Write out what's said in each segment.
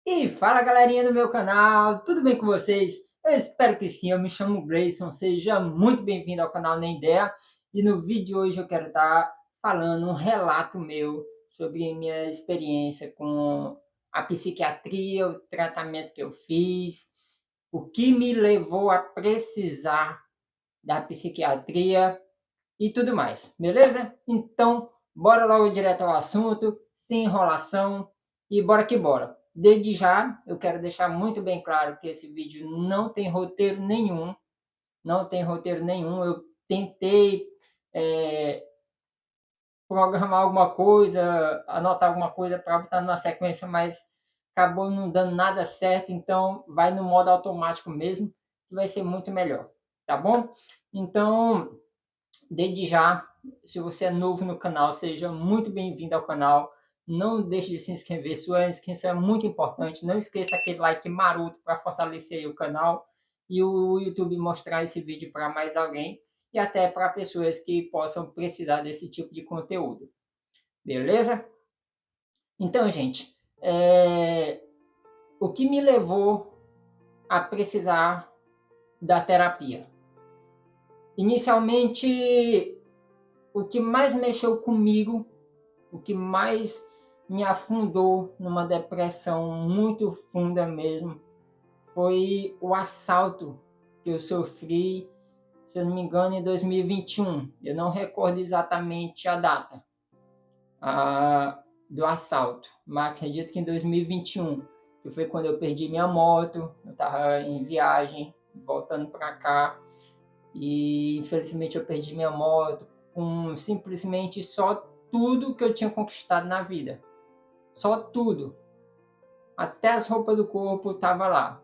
E fala galerinha do meu canal, tudo bem com vocês? Eu espero que sim, eu me chamo Gleison, seja muito bem-vindo ao canal Nem Ideia. E no vídeo de hoje eu quero estar falando um relato meu sobre minha experiência com a psiquiatria, o tratamento que eu fiz, o que me levou a precisar da psiquiatria e tudo mais, beleza? Então, bora logo direto ao assunto, sem enrolação e bora que bora. Desde já, eu quero deixar muito bem claro que esse vídeo não tem roteiro nenhum, não tem roteiro nenhum. Eu tentei é, programar alguma coisa, anotar alguma coisa para botar numa sequência, mas acabou não dando nada certo, então vai no modo automático mesmo, que vai ser muito melhor, tá bom? Então, desde já, se você é novo no canal, seja muito bem-vindo ao canal. Não deixe de se inscrever, sua inscrição é muito importante. Não esqueça aquele like maroto para fortalecer aí o canal e o YouTube mostrar esse vídeo para mais alguém e até para pessoas que possam precisar desse tipo de conteúdo. Beleza? Então, gente, o que me levou a precisar da terapia? Inicialmente, o que mais mexeu comigo, o que mais me afundou numa depressão muito funda mesmo, foi o assalto que eu sofri, se eu não me engano, em 2021. Eu não recordo exatamente a data do assalto, mas acredito que em 2021, que foi quando eu perdi minha moto. Eu estava em viagem, voltando para cá, e infelizmente eu perdi minha moto com simplesmente só tudo que eu tinha conquistado na vida. Só tudo. Até as roupas do corpo tava lá.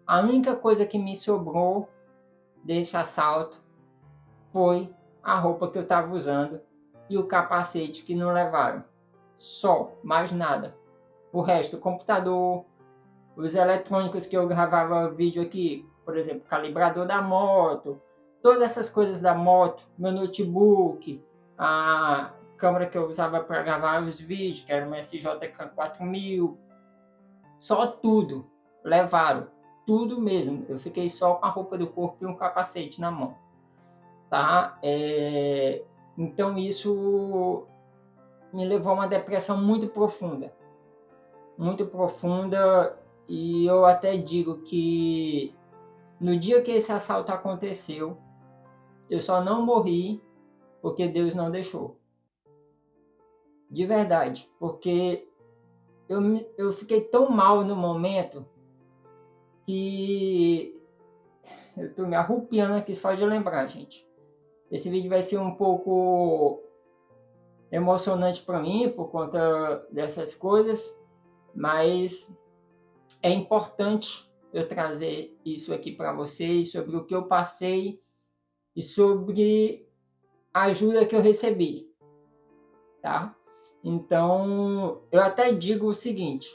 A única coisa que me sobrou desse assalto foi a roupa que eu estava usando e o capacete que não levaram. Só, mais nada. O resto, o computador, os eletrônicos que eu gravava vídeo aqui, por exemplo, calibrador da moto, todas essas coisas da moto, meu notebook, a câmera que eu usava para gravar os vídeos, que era uma SJ 4000, só tudo levaram, tudo mesmo. Eu fiquei só com a roupa do corpo e um capacete na mão, tá? Então isso me levou a uma depressão muito profunda, e eu até digo que no dia que esse assalto aconteceu, eu só não morri porque Deus não deixou. De verdade, porque eu fiquei tão mal no momento que eu tô me arrupiando aqui só de lembrar, gente. Esse vídeo vai ser um pouco emocionante para mim por conta dessas coisas, mas é importante eu trazer isso aqui para vocês sobre o que eu passei e sobre a ajuda que eu recebi, tá? Então, eu até digo o seguinte: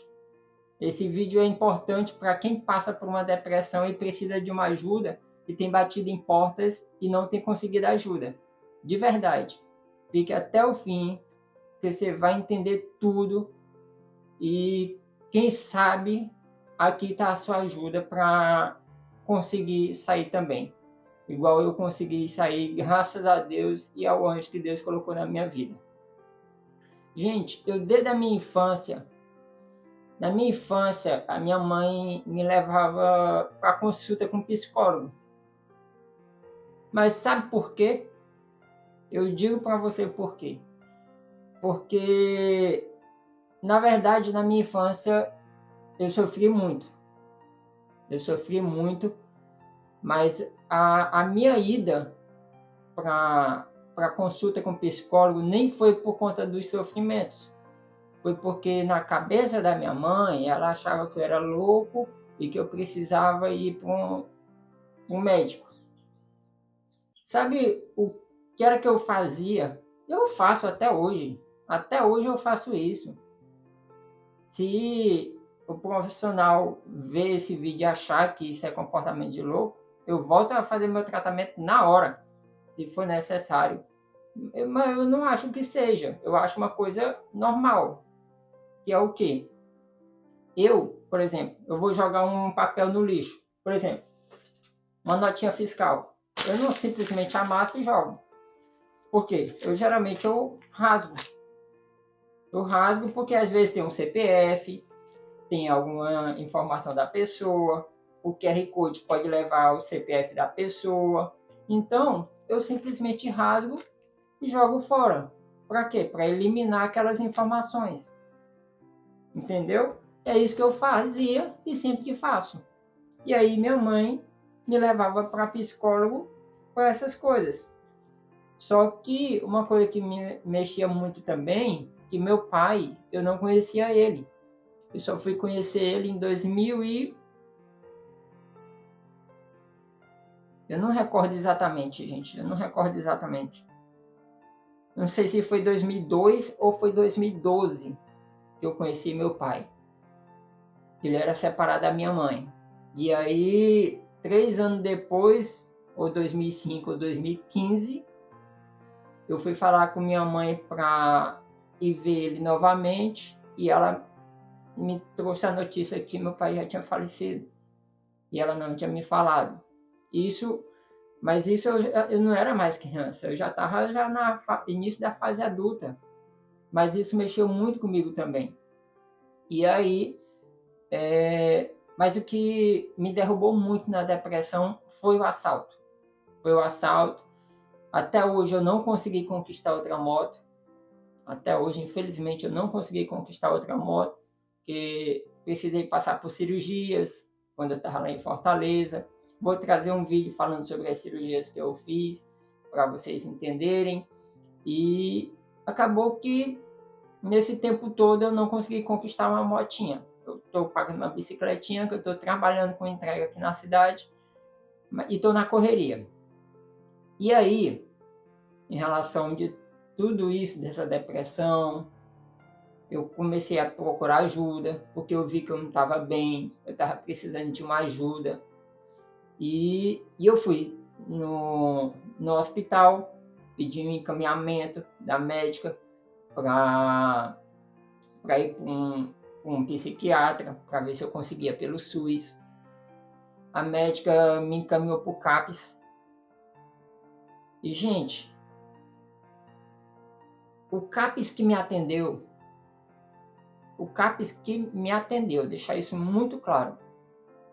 esse vídeo é importante para quem passa por uma depressão e precisa de uma ajuda e tem batido em portas e não tem conseguido ajuda. De verdade. Fique até o fim, que você vai entender tudo e quem sabe aqui está a sua ajuda para conseguir sair também. Igual eu consegui sair, graças a Deus e ao anjo que Deus colocou na minha vida. Gente, eu desde a minha infância, na minha infância, a minha mãe me levava para consulta com psicólogo. Mas sabe por quê? Eu digo para você por quê. Porque, na verdade, na minha infância, eu sofri muito. Eu sofri muito, mas a minha ida para consulta com psicólogo nem foi por conta dos sofrimentos. Foi porque na cabeça da minha mãe, ela achava que eu era louco e que eu precisava ir para um médico. Sabe o que era que eu fazia? Eu faço até hoje. Até hoje eu faço isso. Se o profissional ver esse vídeo e achar que isso é comportamento de louco, eu volto a fazer meu tratamento na hora, se for necessário. Mas eu não acho que seja. Eu acho uma coisa normal. Que é o quê? Por exemplo, eu vou jogar um papel no lixo, por exemplo, uma notinha fiscal. Eu não simplesmente amasso e jogo. Por quê? Eu rasgo. Eu rasgo porque às vezes tem um CPF, tem alguma informação da pessoa, o QR Code pode levar o CPF da pessoa. Então, eu simplesmente rasgo e jogo fora. Para quê? Para eliminar aquelas informações. Entendeu? É isso que eu fazia e sempre que faço. E aí minha mãe me levava para psicólogo para essas coisas. Só que uma coisa que me mexia muito também, que meu pai, eu não conhecia ele. Eu só fui conhecer ele em 2000 e... Eu não recordo exatamente, gente. Eu não recordo exatamente. Não sei se foi 2002 ou foi 2012 que eu conheci meu pai. Ele era separado da minha mãe. E aí, 3 anos depois, ou 2005 ou 2015, eu fui falar com minha mãe para ir ver ele novamente. E ela me trouxe a notícia que meu pai já tinha falecido. E ela não tinha me falado. Isso, mas isso eu não era mais criança. Eu já estava já no início da fase adulta. Mas isso mexeu muito comigo também. E aí, mas o que me derrubou muito na depressão foi o assalto. Foi o assalto. Até hoje eu não consegui conquistar outra moto. Até hoje, infelizmente, eu não consegui conquistar outra moto, porque precisei passar por cirurgias quando eu estava lá em Fortaleza. Vou trazer um vídeo falando sobre as cirurgias que eu fiz, para vocês entenderem. E acabou que nesse tempo todo eu não consegui conquistar uma motinha. Eu estou pagando uma bicicletinha, que eu estou trabalhando com entrega aqui na cidade, e estou na correria. E aí, em relação de tudo isso, dessa depressão, eu comecei a procurar ajuda, porque eu vi que eu não estava bem, eu estava precisando de uma ajuda. E eu fui no hospital, pedi um encaminhamento da médica para ir para um psiquiatra, para ver se eu conseguia pelo SUS. A médica me encaminhou para o CAPS. E, gente, o CAPS que me atendeu, deixar isso muito claro.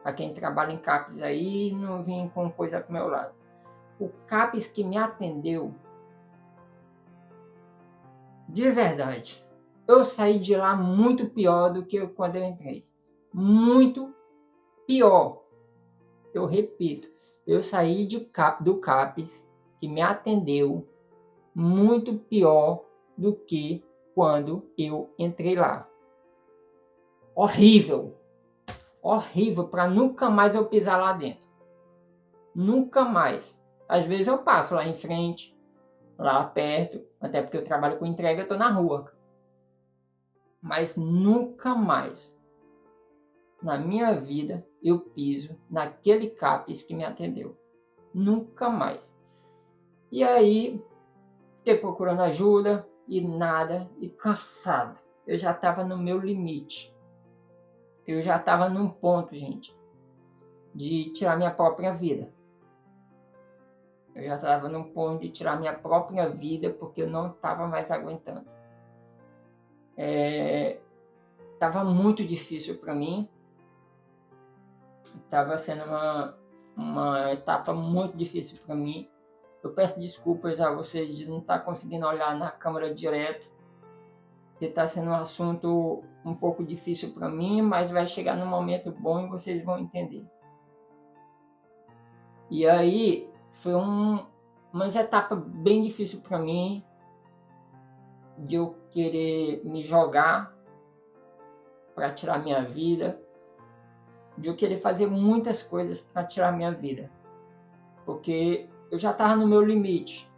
Para quem trabalha em CAPS aí, não vim com coisa pro meu lado. O CAPS que me atendeu, de verdade, eu saí de lá muito pior do que quando eu entrei. Muito pior. Eu repito, eu saí do CAPS que me atendeu muito pior do que quando eu entrei lá. Horrível. Horrível, para nunca mais eu pisar lá dentro. Nunca mais. Às vezes eu passo lá em frente, lá perto, até porque eu trabalho com entrega, eu estou na rua. Mas nunca mais na minha vida eu piso naquele CAPS que me atendeu. Nunca mais. E aí, fiquei procurando ajuda e nada, e cansado. Eu já estava no meu limite. Eu já estava num ponto, gente, de tirar minha própria vida. Eu já estava num ponto de tirar minha própria vida porque eu não estava mais aguentando. Estava muito difícil para mim. Estava sendo uma etapa muito difícil para mim. Eu peço desculpas a vocês de não estar conseguindo olhar na câmera direto, porque está sendo um assunto um pouco difícil para mim, mas vai chegar num momento bom e vocês vão entender. E aí foi uma etapa bem difícil para mim, de eu querer me jogar para tirar minha vida, de eu querer fazer muitas coisas para tirar minha vida, porque eu já estava no meu limite.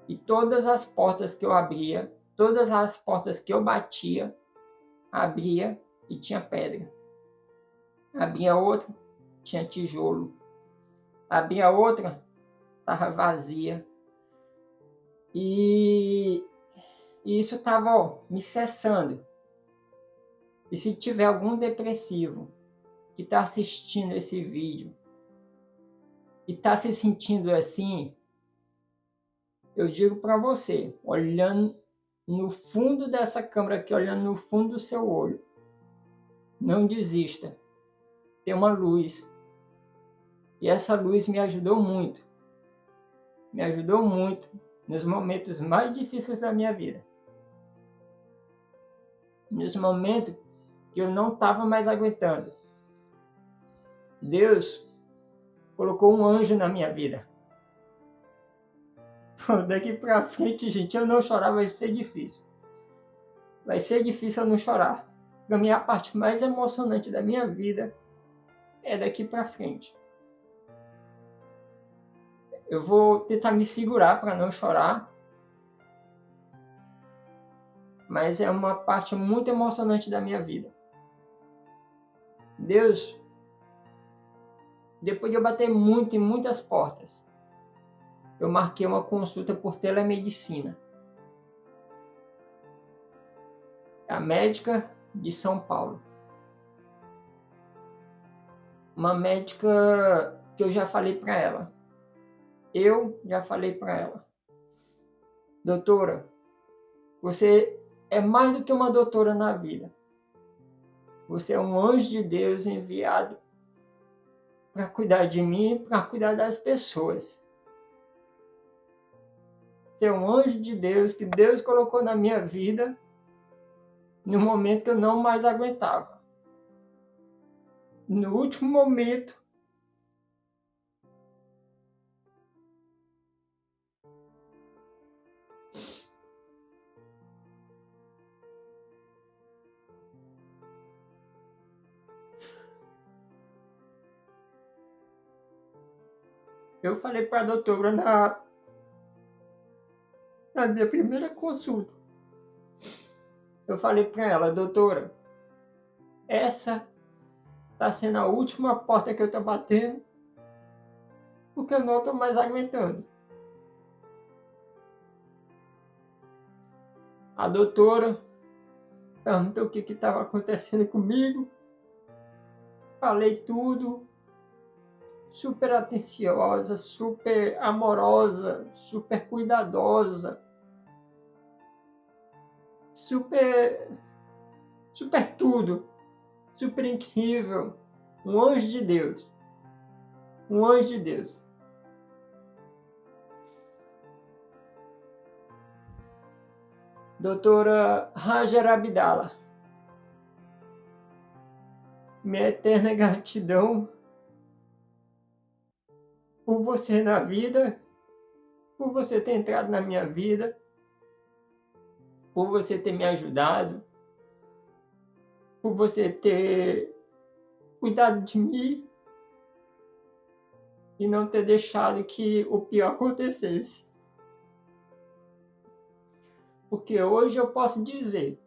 E todas as portas que eu abria, todas as portas que eu batia, abria e tinha pedra. Abria outra, tinha tijolo. Abria outra, estava vazia. E isso estava me cessando. E se tiver algum depressivo que está assistindo esse vídeo e está se sentindo assim, eu digo para você, olhando no fundo dessa câmera aqui, olhando no fundo do seu olho, não desista. Tem uma luz. E essa luz me ajudou muito. Me ajudou muito nos momentos mais difíceis da minha vida. Nos momentos que eu não estava mais aguentando. Deus colocou um anjo na minha vida. Daqui pra frente, gente, eu não chorar vai ser difícil. Vai ser difícil eu não chorar. Pra mim, a parte mais emocionante da minha vida é daqui pra frente. Eu vou tentar me segurar para não chorar. Mas é uma parte muito emocionante da minha vida. Deus, depois de eu bater muito em muitas portas, eu marquei uma consulta por telemedicina. A médica de São Paulo. Uma médica que eu já falei para ela. Eu já falei para ela. Doutora, você é mais do que uma doutora na vida. Você é um anjo de Deus enviado para cuidar de mim, para cuidar das pessoas. Você é um anjo de Deus que Deus colocou na minha vida no momento que eu não mais aguentava. No último momento, eu falei para a doutora na minha primeira consulta. Eu falei para ela, doutora, essa está sendo a última porta que eu estou batendo, porque eu não estou mais aguentando. A doutora perguntou o que estava acontecendo comigo. Falei tudo. Super atenciosa, super amorosa, super cuidadosa, super tudo, super incrível, um anjo de Deus, um anjo de Deus. Doutora Hajar Abdala, minha eterna gratidão por você na vida, por você ter entrado na minha vida, por você ter me ajudado, por você ter cuidado de mim e não ter deixado que o pior acontecesse. Porque hoje eu posso dizer,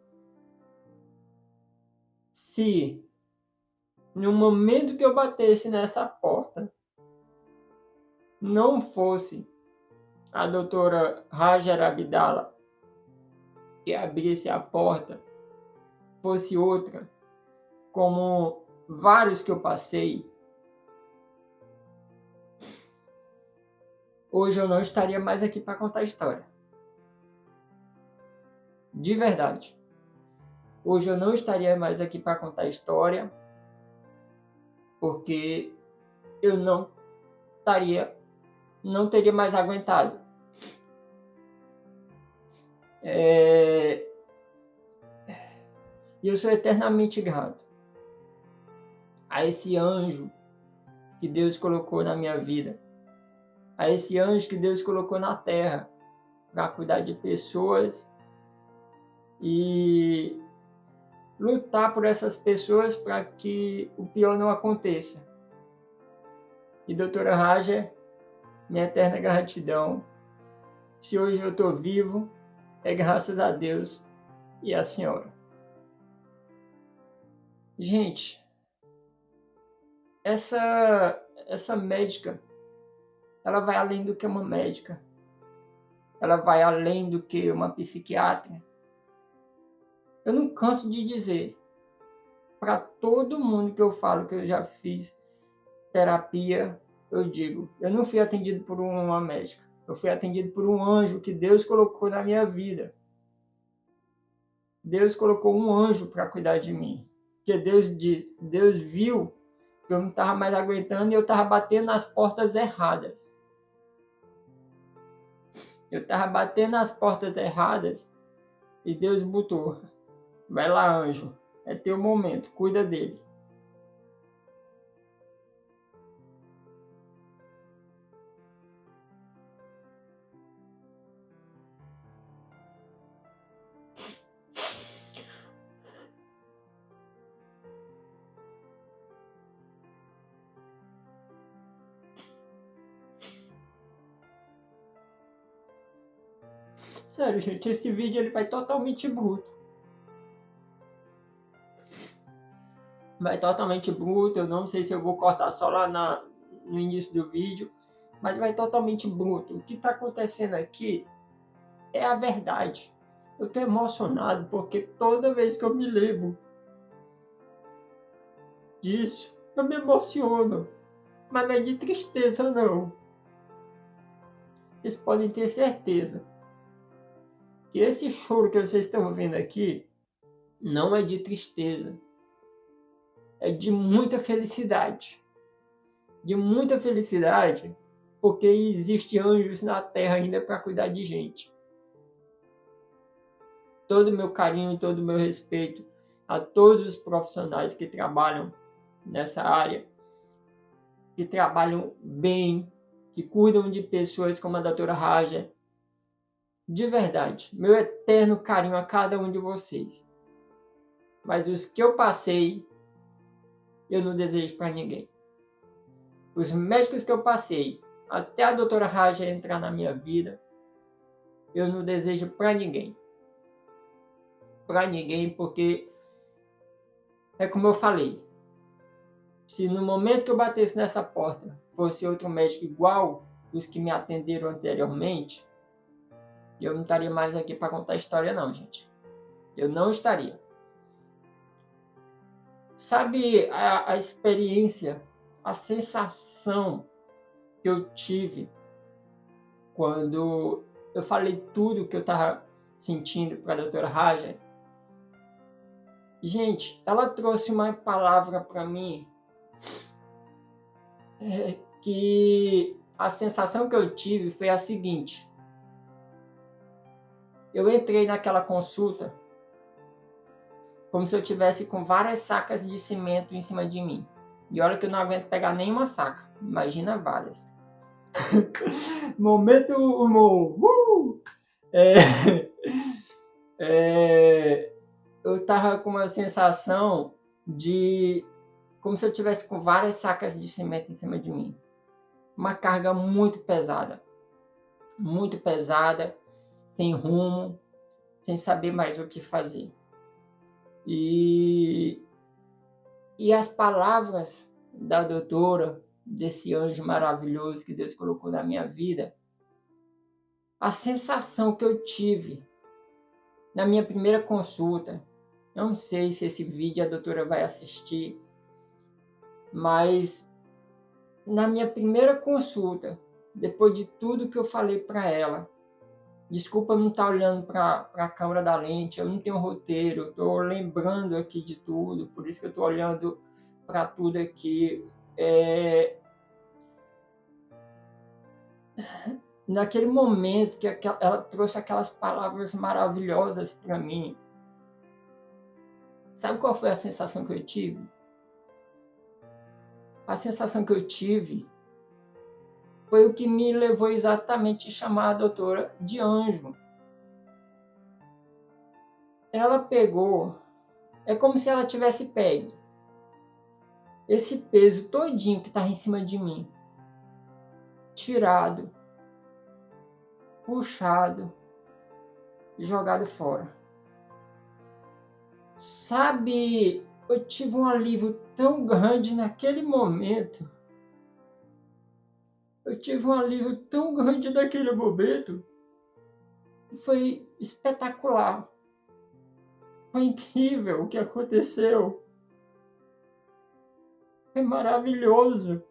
se no momento que eu batesse nessa porta não fosse a doutora Hajar Abdala que abrisse a porta, fosse outra, como vários que eu passei, hoje eu não estaria mais aqui para contar a história. De verdade. Hoje eu não estaria mais aqui para contar a história, porque eu não teria mais aguentado. E eu sou eternamente grato a esse anjo que Deus colocou na minha vida, a esse anjo que Deus colocou na terra para cuidar de pessoas e lutar por essas pessoas para que o pior não aconteça. E doutora Hajar, minha eterna gratidão. Se hoje eu estou vivo, é graças a Deus e à senhora. Gente, essa médica, ela vai além do que uma médica. Ela vai além do que uma psiquiatra. Eu não canso de dizer, para todo mundo que eu falo que eu já fiz terapia, eu digo, eu não fui atendido por uma médica, eu fui atendido por um anjo que Deus colocou na minha vida. Deus colocou um anjo para cuidar de mim. Porque Deus viu que eu não estava mais aguentando e eu estava batendo nas portas erradas. Eu estava batendo nas portas erradas e Deus botou: vai lá, anjo, é teu momento, cuida dele. Sério, gente, esse vídeo ele vai totalmente bruto. Vai totalmente bruto, eu não sei se eu vou cortar só lá no início do vídeo, mas vai totalmente bruto. O que está acontecendo aqui é a verdade. Eu tô emocionado porque toda vez que eu me lembro disso, eu me emociono. Mas não é de tristeza, não. Vocês podem ter certeza que esse choro que vocês estão vendo aqui não é de tristeza. É de muita felicidade. De muita felicidade, porque existe anjos na terra ainda para cuidar de gente. Todo o meu carinho, todo o meu respeito a todos os profissionais que trabalham nessa área, que trabalham bem, que cuidam de pessoas como a doutora Raja. De verdade, meu eterno carinho a cada um de vocês. Mas os que eu passei, eu não desejo para ninguém. Os médicos que eu passei, até a doutora Raja entrar na minha vida, eu não desejo para ninguém. Para ninguém, porque é como eu falei. Se no momento que eu batesse nessa porta fosse outro médico igual os que me atenderam anteriormente, eu não estaria mais aqui para contar a história não, gente. Eu não estaria. Sabe a experiência, a sensação que eu tive quando eu falei tudo que eu estava sentindo para a doutora Raja? Gente, ela trouxe uma palavra para mim que a sensação que eu tive foi a seguinte. Eu entrei naquela consulta como se eu tivesse com várias sacas de cimento em cima de mim. E olha que eu não aguento pegar nenhuma saca. Imagina várias. Momento humor. Eu tava com uma sensação de como se eu tivesse com várias sacas de cimento em cima de mim. Uma carga muito pesada, sem rumo, sem saber mais o que fazer. E as palavras da doutora, desse anjo maravilhoso que Deus colocou na minha vida, a sensação que eu tive na minha primeira consulta, não sei se esse vídeo a doutora vai assistir, mas na minha primeira consulta, depois de tudo que eu falei para ela, desculpa não estar olhando para a câmera da lente, eu não tenho roteiro, estou lembrando aqui de tudo, por isso que eu estou olhando para tudo aqui. Naquele momento que ela trouxe aquelas palavras maravilhosas para mim, sabe qual foi a sensação que eu tive? A sensação que eu tive foi o que me levou exatamente a chamar a doutora de anjo. Ela pegou, é como se ela tivesse pego esse peso todinho que estava em cima de mim, tirado, puxado e jogado fora. Sabe, eu tive um alívio tão grande naquele momento. Eu tive um alívio tão grande naquele momento. Foi espetacular. Foi incrível o que aconteceu. Foi maravilhoso.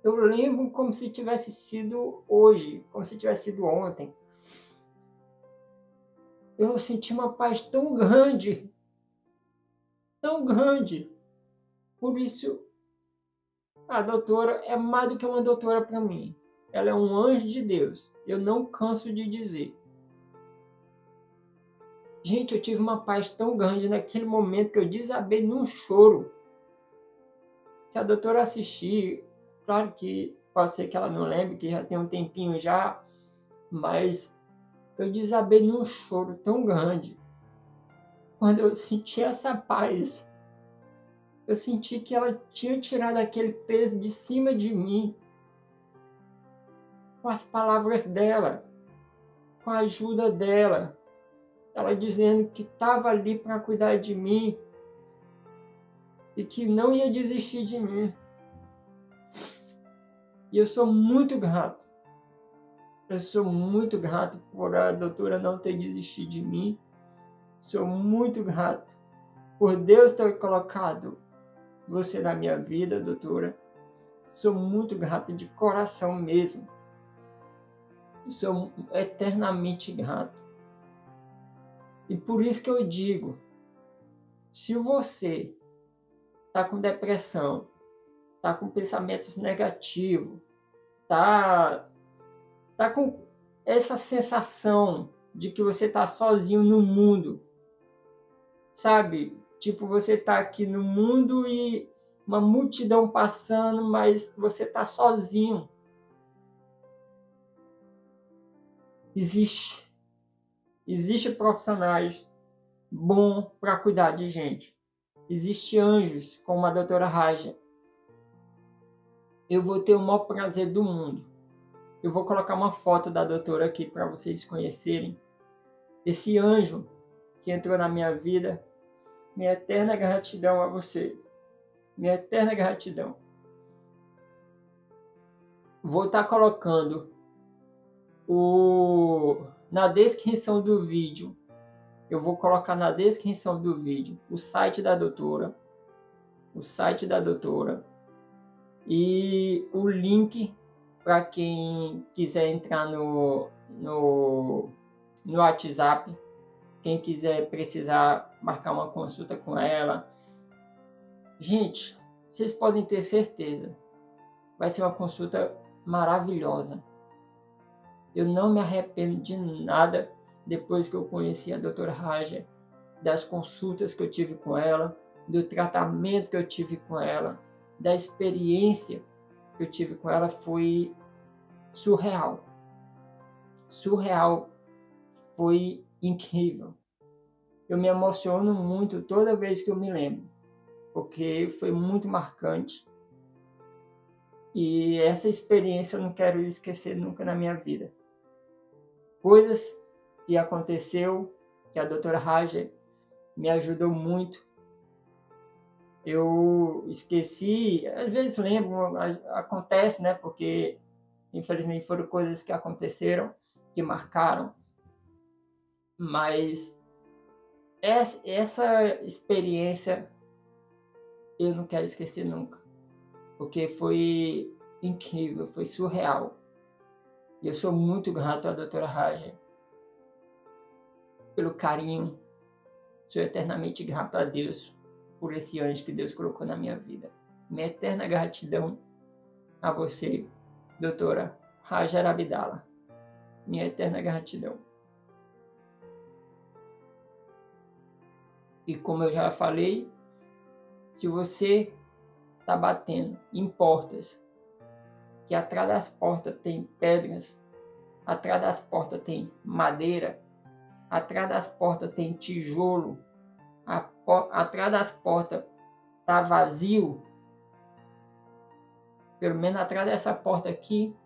Eu lembro como se tivesse sido hoje, como se tivesse sido ontem. Eu senti uma paz tão grande, tão grande. Por isso, a doutora é mais do que uma doutora para mim. Ela é um anjo de Deus. Eu não canso de dizer. Gente, eu tive uma paz tão grande naquele momento que eu desabei num choro. Se a doutora assistir, claro que pode ser que ela não lembre, que já tem um tempinho já, mas eu desabei num choro tão grande. Quando eu senti essa paz, eu senti que ela tinha tirado aquele peso de cima de mim, com as palavras dela, com a ajuda dela, ela dizendo que estava ali para cuidar de mim e que não ia desistir de mim. E eu sou muito grato. Eu sou muito grato por a doutora não ter desistido de mim. Sou muito grato por Deus ter colocado você na minha vida, doutora. Sou muito grato de coração mesmo. Sou eternamente grato. E por isso que eu digo, se você está com depressão, está com pensamentos negativos, tá com essa sensação de que você está sozinho no mundo, sabe? Tipo, você está aqui no mundo e uma multidão passando, mas você está sozinho. Existe profissionais bons para cuidar de gente. Existe anjos, como a doutora Raja. Eu vou ter o maior prazer do mundo. Eu vou colocar uma foto da doutora aqui para vocês conhecerem. Esse anjo que entrou na minha vida, minha eterna gratidão a você. Minha eterna gratidão. Vou estar colocando na descrição do vídeo. Eu vou colocar na descrição do vídeo o site da doutora. O site da doutora. E o link para quem quiser entrar no WhatsApp. Quem quiser precisar marcar uma consulta com ela. Gente, vocês podem ter certeza. Vai ser uma consulta maravilhosa. Eu não me arrependo de nada depois que eu conheci a doutora Raja, das consultas que eu tive com ela, do tratamento que eu tive com ela, da experiência que eu tive com ela. Foi surreal. Surreal. Foi incrível. Eu me emociono muito toda vez que eu me lembro, porque foi muito marcante. E essa experiência eu não quero esquecer nunca na minha vida. Coisas que aconteceu, que a doutora Raja me ajudou muito. Eu esqueci, às vezes lembro, acontece, né? Porque infelizmente foram coisas que aconteceram, que marcaram. Mas essa experiência eu não quero esquecer nunca, porque foi incrível, foi surreal. E eu sou muito grato à doutora Raja pelo carinho. Sou eternamente grato a Deus por esse anjo que Deus colocou na minha vida. Minha eterna gratidão a você, doutora Raja Abdala. Minha eterna gratidão. E como eu já falei, se você está batendo em portas, que atrás das portas tem pedras, atrás das portas tem madeira, atrás das portas tem tijolo, atrás das portas está vazio, pelo menos atrás dessa porta aqui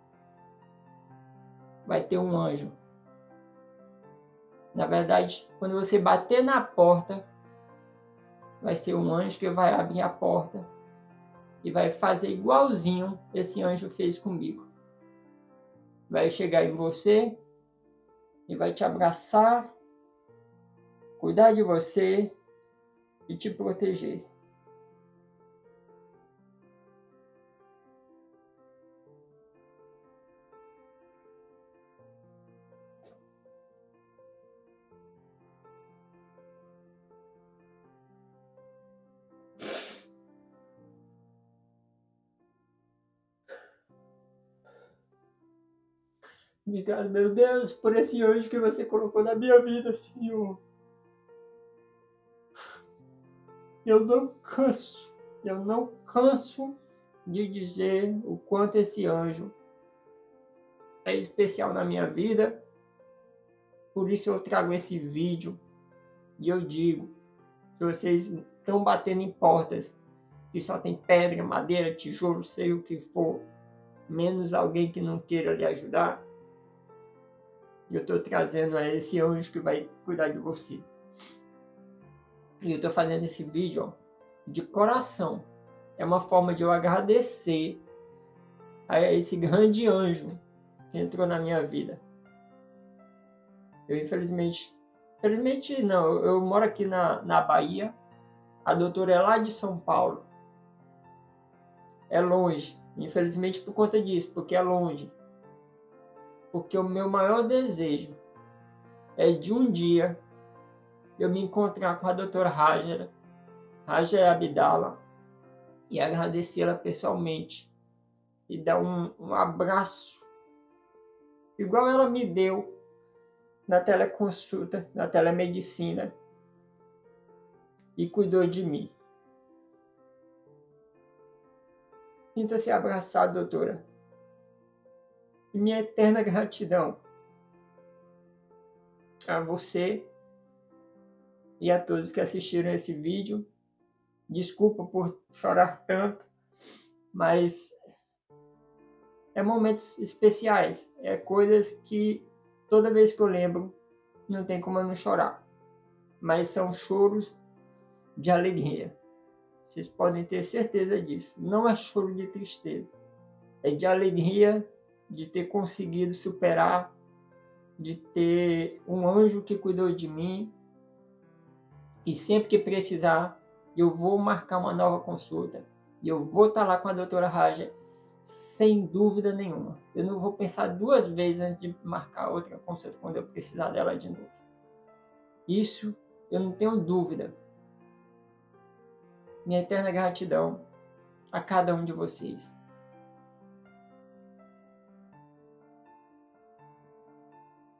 vai ter um anjo. Na verdade, quando você bater na porta, vai ser um anjo que vai abrir a porta e vai fazer igualzinho esse anjo fez comigo. Vai chegar em você e vai te abraçar, cuidar de você e te proteger. Obrigado, meu Deus, por esse anjo que você colocou na minha vida, Senhor. Eu não canso de dizer o quanto esse anjo é especial na minha vida. Por isso eu trago esse vídeo e eu digo, se vocês estão batendo em portas que só tem pedra, madeira, tijolo, sei o que for, menos alguém que não queira lhe ajudar, eu estou trazendo a esse anjo que vai cuidar de você. E eu estou fazendo esse vídeo, ó, de coração. É uma forma de eu agradecer a esse grande anjo que entrou na minha vida. Eu infelizmente não, eu moro aqui na Bahia, a doutora é lá de São Paulo. É longe, infelizmente por conta disso, porque é longe. Porque o meu maior desejo é de um dia eu me encontrar com a doutora Raja Abdala, e agradecê-la pessoalmente e dar um abraço, igual ela me deu na teleconsulta, na telemedicina, e cuidou de mim. Sinta-se abraçado, doutora. E minha eterna gratidão a você e a todos que assistiram esse vídeo. Desculpa por chorar tanto, mas é momentos especiais, é coisas que toda vez que eu lembro não tem como eu não chorar, mas são choros de alegria. Vocês podem ter certeza disso. Não é choro de tristeza, é de alegria de ter conseguido superar, de ter um anjo que cuidou de mim, e sempre que precisar eu vou marcar uma nova consulta e eu vou estar lá com a doutora Raja, sem dúvida nenhuma. Eu não vou pensar duas vezes antes de marcar outra consulta quando eu precisar dela de novo. Isso eu não tenho dúvida. Minha eterna gratidão a cada um de vocês.